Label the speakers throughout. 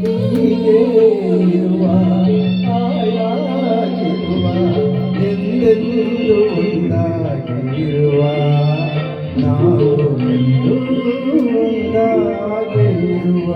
Speaker 1: ಹೀಗೆ ಇರುವ ಆಯಾಗಿರುವ ಎಂದೆಂದು ಒಂದಾಗಿರುವ ನಾವು ಎಂದು ಒಂದಾಗಿರುವ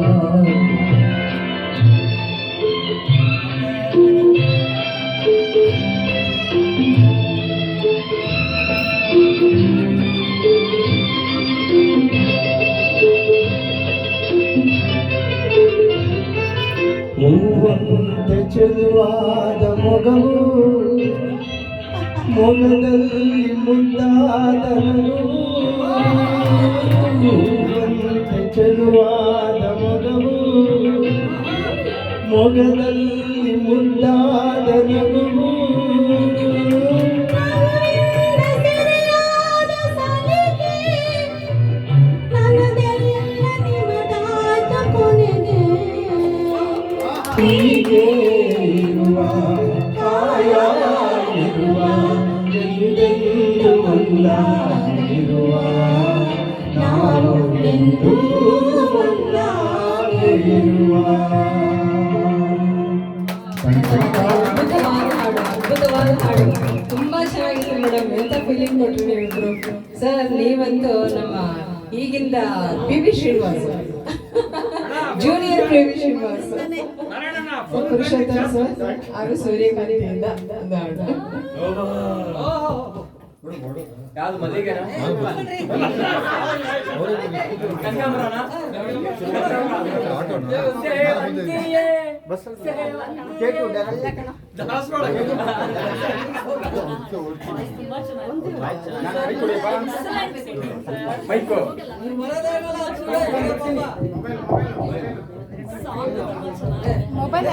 Speaker 1: ಹೂವಂತೆ ಚೆಲುವಾದ ಮೊಗವು ಮೊಗದಲ್ಲಿ ಮುದ್ದಾದ ನಗು ಹೂವಂತೆ ಚೆಲುವಾದ ಮೊಗವು ಮೊಗದಲ್ಲಿ ಮುದ್ದಾದ ನಗುವು ಹೀಗೆ ಇರುವ ಕಾಯಾಗಿರುವ ಎಂದೆಂದು ಒಂದಾಗಿರುವ ನಾವು ಎಂದು ಒಂದಾಗಿರುವ.
Speaker 2: ಅದ್ಭುತವಾದ ಹಾಡು, ತುಂಬಾ ಚೆನ್ನಾಗಿತ್ತು ಮೇಡಮ್. ಎಂತ ಫೀಲಿಂಗ್ ಕೊಟ್ರಿ ನೀವಿಬ್ರು. ಸರ್ ನೀವಂತೂ ನಮ್ಮ ಈಗಿಂದ P V. Srinivas, junior P V. Srinivas, Purushottama sir ಹಾಗೂ ಸೂರ್ಯಕಾಂತಿಯಿಂದ ಒಂದು ಹಾಡು.
Speaker 3: ಯಾವ್ದು ಮಲ್ಲಿಗೆನ
Speaker 4: ಮೊಬೈಲ್